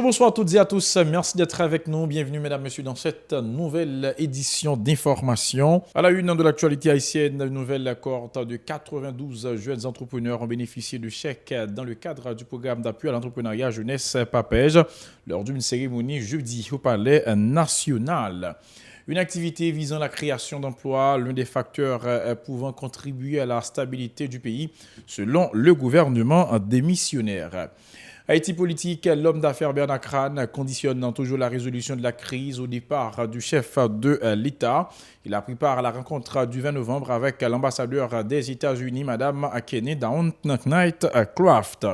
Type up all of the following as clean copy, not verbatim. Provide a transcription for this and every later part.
Bonjour, bonsoir à toutes et à tous. Merci d'être avec nous. Bienvenue, mesdames, messieurs, dans cette nouvelle édition d'information. À la une de l'actualité haïtienne, une nouvelle cohorte de 92 jeunes entrepreneurs ont bénéficié de chèques dans le cadre du programme d'appui à l'entrepreneuriat jeunesse PAPEJ lors d'une cérémonie jeudi au Palais national. Une activité visant la création d'emplois, l'un des facteurs pouvant contribuer à la stabilité du pays, selon le gouvernement démissionnaire. Haïti politique, l'homme d'affaires Bernard Crane conditionne toujours la résolution de la crise au départ du chef de l'État. Il a pris part à la rencontre du 20 novembre avec l'ambassadeur des États-Unis, Mme Kenny Knight-Craft.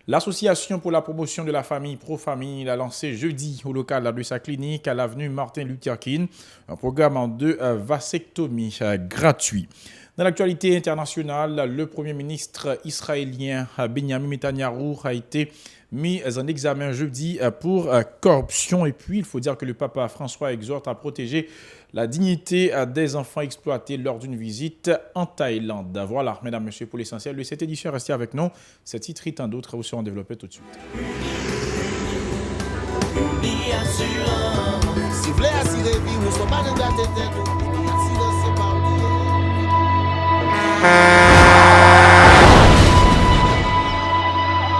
L'Association pour la promotion de la famille Pro-Famille a lancé jeudi au local de sa clinique à l'avenue Martin Luther King un programme de vasectomie gratuit. Dans l'actualité internationale, le Premier ministre israélien Benjamin Netanyahu a été mis en examen jeudi pour corruption. Et puis, il faut dire que le pape François exhorte à protéger la dignité des enfants exploités lors d'une visite en Thaïlande. Voilà, mesdames, messieurs, pour l'essentiel de cette édition. Restez avec nous. Ce titre et tant d'autres vous seront développés tout de suite.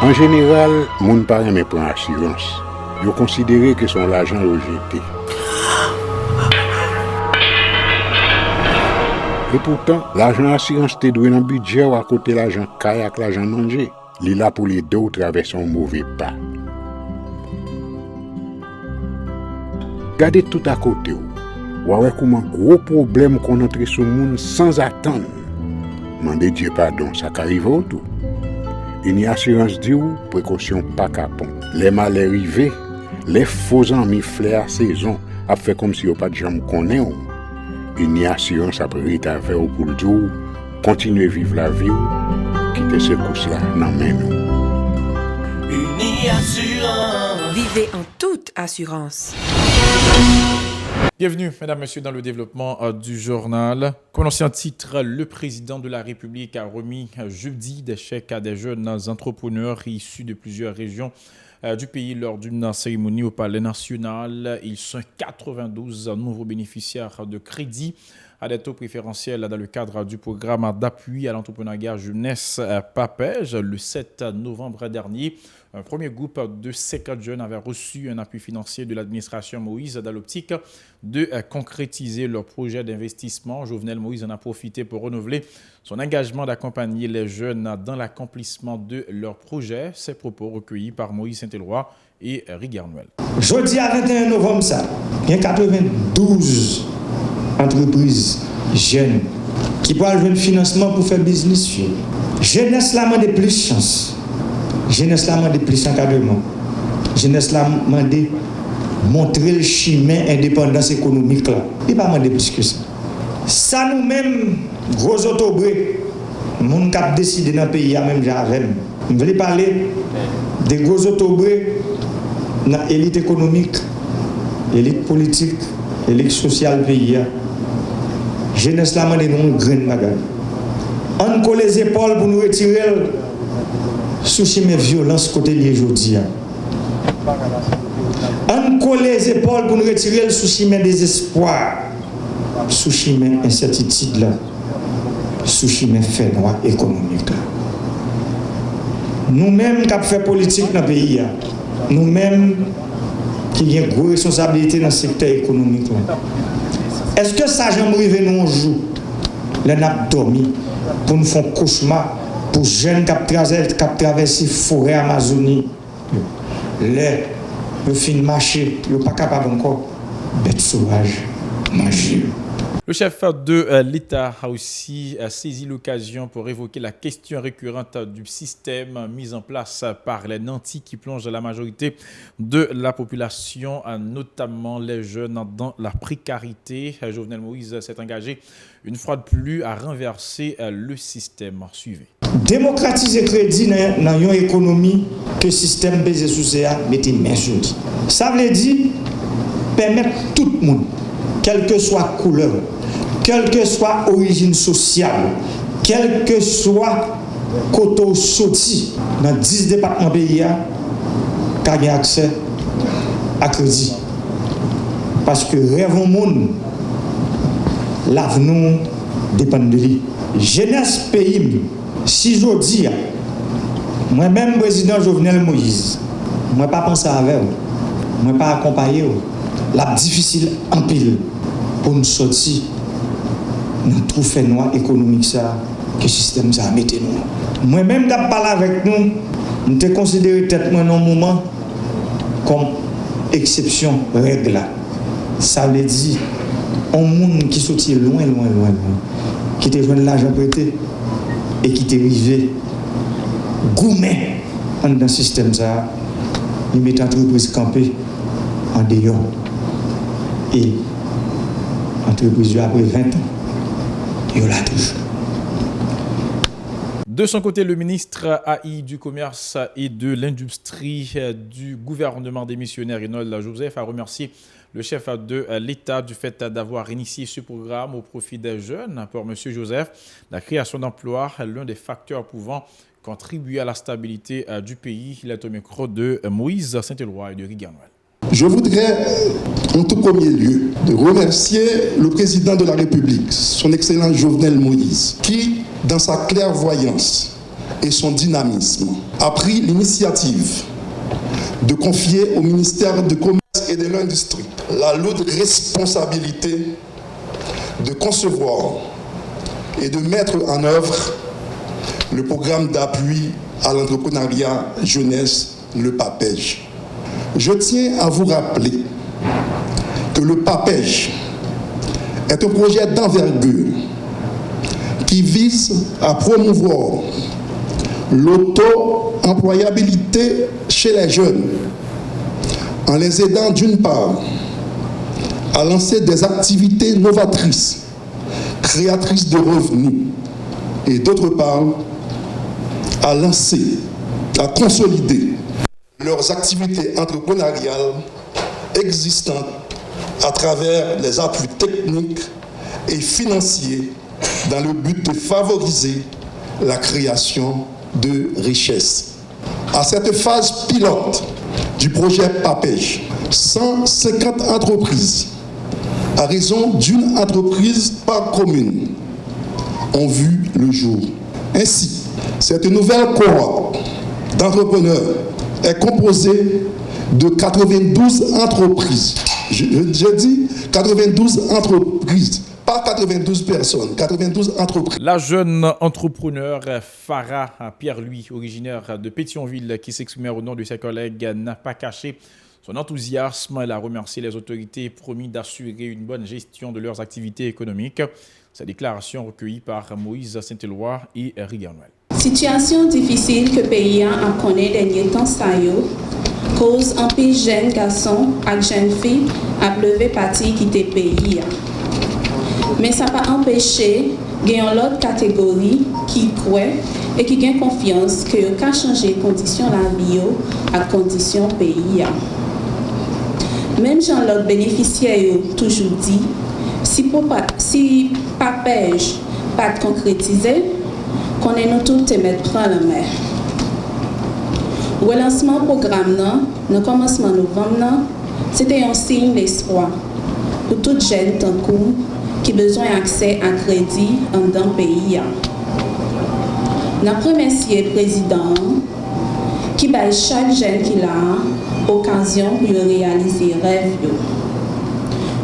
En général, moun pa reme pran assurance. Yo considéré que son l'argent rejeté. Et pourtant, l'argent assurance te doué dans budget ou à côté l'argent kayak l'argent manger. Li là pour les deux traverser un mauvais pas. Gardez tout à côté ou. Ouais comment gros problème qu'on entre sur moun sans attendre. Mandez Dieu pardon, ça qu'arrive au tout. Une assurance dit ou précaution pas capon. Les malheurs arrivés, les faux amis flair saison a fait comme si on pas de jambe connaît ou. Une assurance après ta faire pour le jour, continuer vivre la vie ou quitter ce coup là dans main nous. Une assurance. Vivez en toute assurance. Bienvenue, mesdames, messieurs, dans le développement du journal. Comme l'ancien titre, le président de la République a remis jeudi des chèques à des jeunes entrepreneurs issus de plusieurs régions du pays lors d'une cérémonie au Palais national. Ils sont 92 nouveaux bénéficiaires de crédit à des taux préférentiels dans le cadre du programme d'appui à l'entrepreneuriat jeunesse PAPEJ. Le 7 novembre dernier, un premier groupe de 50 jeunes avait reçu un appui financier de l'administration Moïse dans l'optique de concrétiser leur projet d'investissement. Jovenel Moïse en a profité pour renouveler son engagement d'accompagner les jeunes dans l'accomplissement de leur projet. Ces propos recueillis par Moïse Saint-Éloi et Rigard Noël. Jeudi à 21 novembre, il y a 92 entreprises jeunes qui peuvent avoir un financement pour faire business. Jeunesse là demande plus chance. Jeunesse là demande plus encadrement. Jeunesse là demande montrer le chemin indépendance économique là. Il pas demander plus que ça. Ça nous-mêmes gros autobré moun qui décidé dans le pays même j'avais. Je voulais parler des gros autobré dans l'élite économique, l'élite politique, l'élite sociale pays. Jeunesse la demande nous grande bagarre. On colle les épaules pour nous retirer sous chemin violence côté lié aujourd'hui. On colle les épaules pour nous retirer sous chemin désespoir, sous chemin incertitude là, sous chemin fait noir économique là. Nous-mêmes qui avons fait politique dans le pays, nous-mêmes qui avons une grosse responsabilité dans le secteur économique là. Est-ce que ça j'aime arriver nous un jour, les n'a dormi pour nous faire un cauchemar pour jeunes qui traversent la forêt Amazonie, les fin marché, ils ne sont pas capables encore bête sauvage manger. Le chef de l'État a aussi saisi l'occasion pour évoquer la question récurrente du système mis en place par les nantis qui plongent la majorité de la population, notamment les jeunes, dans la précarité. Jovenel Moïse s'est engagé une fois de plus à renverser le système. Suivez. Démocratiser crédit dans une économie que le système basé sur ça mettez main sur. Ça veut dire permettre tout le monde, quelle que soit couleur, quelle que soit origine sociale, quel que soit côté sorti dans 10 départements pays, qui a accès à crédit. Parce que rêve au monde, l'avenir dépend de lui. Jeunesse pays, si je dis, moi-même, président Jovenel Moïse, moi pas penser avec vous, moi pas accompagner vous. La difficile en pile pour nous sortir dans tout fait noir économique ça que le système ça a mis nous. Moi-même d'ap parler avec nous, nous te considéré peut-être un moment comme exception règle. Ça veut dire un monde qui sortit loin, qui te joint l'argent prêté et qui te rivé gourmet dans le système ça, il met l'entreprise campée en dehors. Et l'entreprise après 20 ans, il l'a toujours. De son côté, le ministre AI du Commerce et de l'Industrie du gouvernement démissionnaire, Reynold Joseph, a remercié le chef de l'État du fait d'avoir initié ce programme au profit des jeunes. Pour M. Joseph, la création d'emplois est l'un des facteurs pouvant contribuer à la stabilité du pays. Il est au micro de Moïse Saint-Éloi et de Riganuel. Je voudrais, en tout premier lieu, remercier le président de la République, son excellent Jovenel Moïse, qui, dans sa clairvoyance et son dynamisme, a pris l'initiative de confier au ministère du Commerce et de l'Industrie la lourde responsabilité de concevoir et de mettre en œuvre le programme d'appui à l'entrepreneuriat jeunesse, le PAPEJ. Je tiens à vous rappeler que le PAPEJ est un projet d'envergure qui vise à promouvoir l'auto-employabilité chez les jeunes en les aidant d'une part à lancer des activités novatrices, créatrices de revenus et d'autre part à consolider leurs activités entrepreneuriales existantes à travers les appuis techniques et financiers dans le but de favoriser la création de richesses. À cette phase pilote du projet PAPEJ, 150 entreprises, à raison d'une entreprise par commune, ont vu le jour. Ainsi, cette nouvelle cohorte d'entrepreneurs est composée de 92 entreprises. Je dis 92 entreprises, pas 92 personnes, 92 entreprises. La jeune entrepreneur Farah Pierre-Louis, originaire de Pétionville, qui s'exprimait au nom de ses collègues, n'a pas caché son enthousiasme. Elle a remercié les autorités et promis d'assurer une bonne gestion de leurs activités économiques. Sa déclaration recueillie par Moïse Saint-Éloi et Riganuel. Situation difficile que le pays a connu dernier temps cause un peu jeunes garçons et jeunes filles à lever parti quitter le pays. Mais ça n'a pas empêché qu'il y ait une autre catégorie qui croit et qui a confiance que le cas changer les conditions de la vie à conditions pays. Même si l'autre bénéficiaire toujours dit, si PAPEJ pas concrétisé, qu'on est nous tous te mettre en la mer. Le lancement du programme, dans le commencement novembre, c'était un signe d'espoir pour toute jeune qui a besoin d'accès à crédit dans le pays. Nous remercions le président qui bat chaque jeune qui a l'occasion de réaliser le rêve.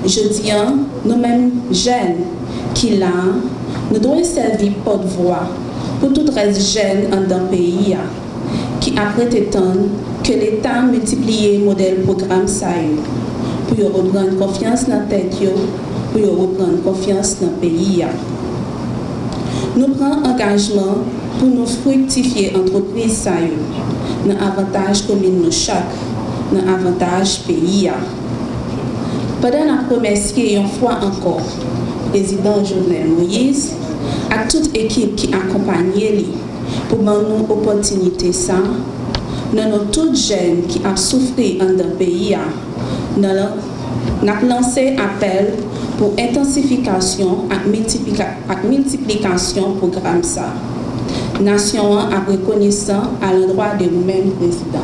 Je dis, nous-mêmes jeunes qui nous devons servir porte-voix pour tout reste jeune dans le pays qui après attendre que l'État multiplie le modèle programme pour reprendre confiance dans la tête, pour reprendre confiance dans le pays. Nous prenons engagement pour nous fructifier l'entreprise dans l'avantage commune de chaque, dans l'avantage pays. Pendant la remercier une fois encore le président Jovenel Moïse et toute équipe qui accompagne lui pour nous l'opportunité ça, nous tous jeunes qui ont souffert dans le pays, nous avons lancé appel pour intensification et multiplication du programme ça. Nation a reconnaissant à l'endroit de vous-même, président.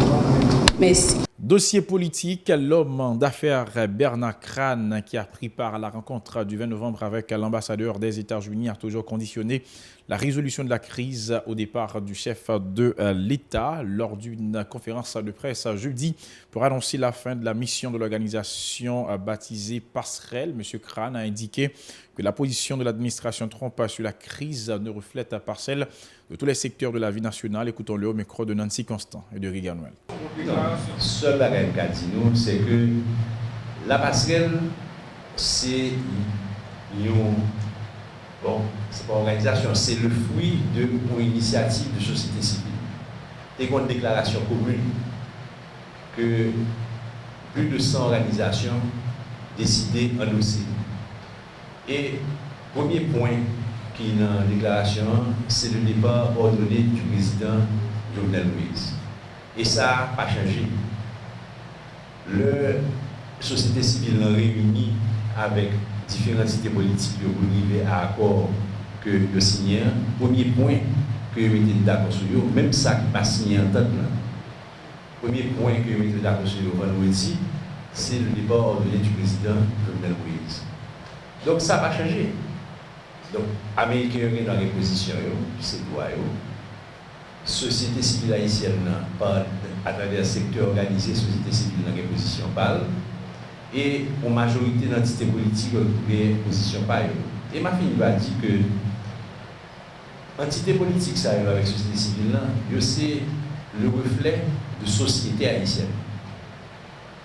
Merci. Dossier politique, l'homme d'affaires Bernard Crane, qui a pris part à la rencontre du 20 novembre avec l'ambassadeur des États-Unis, a toujours conditionné la résolution de la crise au départ du chef de l'État lors d'une conférence de presse jeudi pour annoncer la fin de la mission de l'organisation baptisée Passerelle. M. Crane a indiqué que la position de l'administration Trump sur la crise ne reflète pas celle de tous les secteurs de la vie nationale. Écoutons-le au micro de Nancy Constant et de Riga Noël. Seul bagage qu'a dit nous, c'est que la passerelle, c'est c'est pas organisation, c'est le fruit d'une initiative de société civile. C'est une déclaration commune que plus de 100 organisations décidé endosser. Et premier point qui est dans la déclaration, c'est le départ ordonné du président Jovenel Moïse. Et ça n'a pas changé. La société civile a réuni avec différentes entités politiques pour arriver à accord que le signé. Premier point que vous êtes d'accord sur eux, même ça qui pas signé en tête. Premier point que vous êtes d'accord sur eux vendredi, c'est le départ ordonné du président Jovenel Moïse. Donc ça n'a pas changé. Donc, les Américains sont dans les positions, c'est quoi? Société civile haïtienne, à travers le secteur organisé, société civile dans les positions parle. Et en majorité d'entités politiques, les positions parlent. Et ma fille va dire que l'entité politique, ça avec la société civile, c'est le reflet de société haïtienne.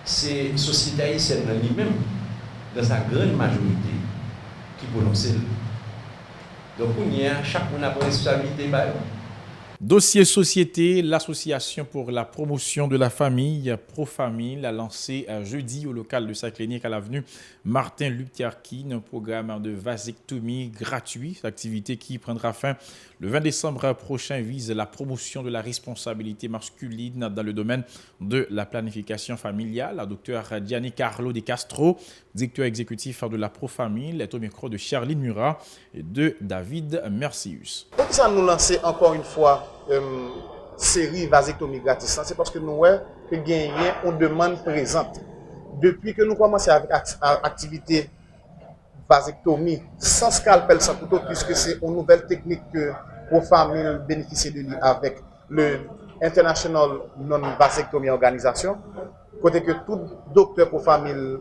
C'est la société haïtienne elle-même, dans sa grande majorité, qui prononce. Donc, chaque monde a une responsabilité. Dossier société, l'association pour la promotion de la famille, Pro-Famille, a lancé jeudi au local de sa clinique à l'avenue Martin Luther King un programme de vasectomie gratuit. Cette activité qui prendra fin le 20 décembre prochain vise la promotion de la responsabilité masculine dans le domaine de la planification familiale. La docteure Giancarlo De Castro, directeur exécutif de la Pro-Famille, est au micro de Charline Murat et de David Mercius. Pourquoi nous lancer encore une fois série vasectomie gratis? C'est parce que nous voyons que gagner on demande présente. Depuis que nous commençons avec activité vasectomie sans scalpel, sans couteau, puisque c'est une nouvelle technique que Pro-Famille bénéficie de lui avec le International Non-Vasectomie Organisation, côté que tout docteur Pro-Famille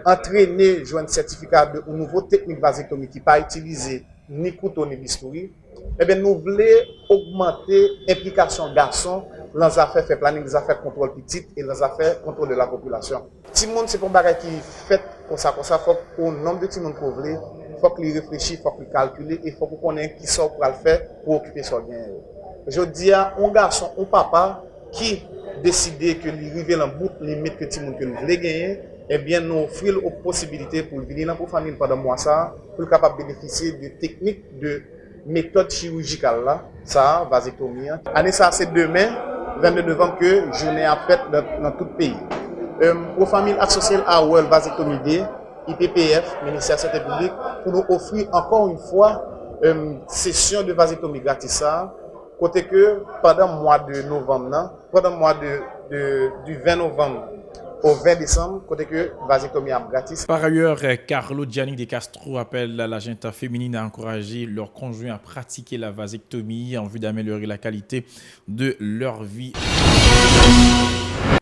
entraîné joint un certificat de une nouvelle technique vasectomie qui pas utilisé ni couteau ni bistouri. Eh bien, nous voulons augmenter l'implication garçon dans les affaires fait planning, les affaires contrôle petite et les affaires contrôle de la population. Tout le monde, c'est pour bagage qui fait comme ça, faut qu'au nombre de tout le monde qu'on veut, faut qu'il réfléchisse, faut qu'il calcule et faut qu'on connaisse qui sort pour le faire pour occuper son bien. Je dis à un garçon, un papa qui décide que lui arrive dans le bout limite que tout le monde que nous voulons gagner, eh bien, nous offrons la possibilité pour venir dans la famille pendant mois ça, pour être capable de bénéficier de techniques de méthode chirurgicale là, ça, vasectomie. Année ça, c'est demain, 22 novembre, que journée à fête dans tout le pays. Pour famille associée à World Vasectomie Day, IPPF, Ministère de la Santé publique, pour nous offrir encore une fois session de vasectomie gratis ça, côté que pendant le mois de novembre, pendant le mois du 20 novembre au 20 décembre, côté que vasectomie est gratis. Par ailleurs, Carlo Gianni De Castro appelle la gente féminine à encourager leurs conjoints à pratiquer la vasectomie en vue d'améliorer la qualité de leur vie.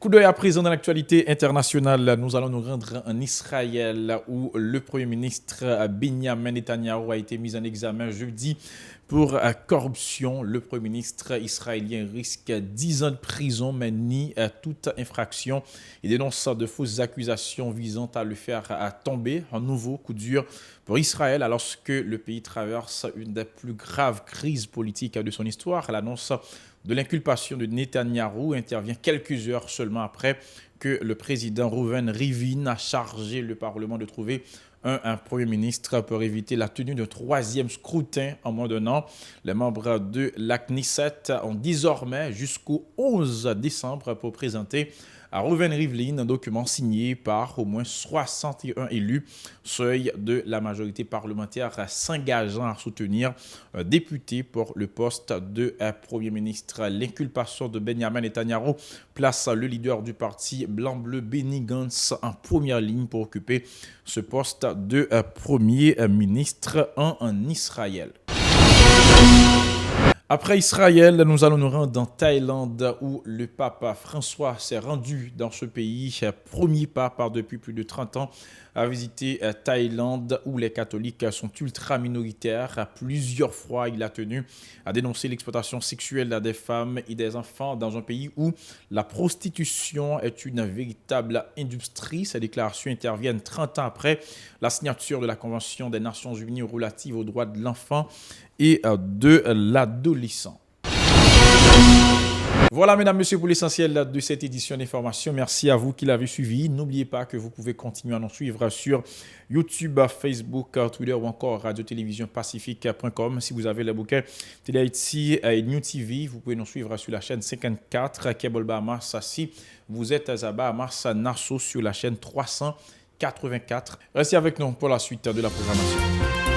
Coup d'œil à présent dans l'actualité internationale, nous allons nous rendre en Israël où le Premier ministre Benjamin Netanyahu a été mis en examen jeudi pour corruption. Le Premier ministre israélien risque 10 ans de prison, mais nie toute infraction. Il dénonce de fausses accusations visant à le faire tomber. Un nouveau coup dur pour Israël alors que le pays traverse une des plus graves crises politiques de son histoire. L'annonce de l'inculpation de Netanyahou intervient quelques heures seulement après que le président Reuven Rivlin a chargé le Parlement de trouver un Premier ministre pour éviter la tenue d'un troisième scrutin en moins d'un an. Les membres de la Knesset ont désormais jusqu'au 11 décembre pour présenter à Rouven-Rivlin, un document signé par au moins 61 élus, seuil de la majorité parlementaire s'engageant à soutenir un député pour le poste de Premier ministre. L'inculpation de Benjamin Netanyahu place le leader du parti blanc-bleu Benny Gantz en première ligne pour occuper ce poste de Premier ministre en Israël. Après Israël, nous allons nous rendre en Thaïlande où le pape François s'est rendu dans ce pays, premier pape depuis plus de 30 ans à visiter Thaïlande où les catholiques sont ultra minoritaires. Plusieurs fois, il a tenu à dénoncer l'exploitation sexuelle des femmes et des enfants dans un pays où la prostitution est une véritable industrie. Ces déclarations interviennent 30 ans après la signature de la Convention des Nations Unies relative aux droits de l'enfant et de l'adolescent. Voilà, mesdames, messieurs, pour l'essentiel de cette édition d'information. Merci à vous qui l'avez suivi. N'oubliez pas que vous pouvez continuer à nous suivre sur YouTube, Facebook, Twitter ou encore radio-télévision-pacifique.com. Si vous avez le bouquin Télé Haïti et New TV, vous pouvez nous suivre sur la chaîne 54, Cable Bahamas. Si vous êtes à Bahamas, Nassau sur la chaîne 384. Restez avec nous pour la suite de la programmation.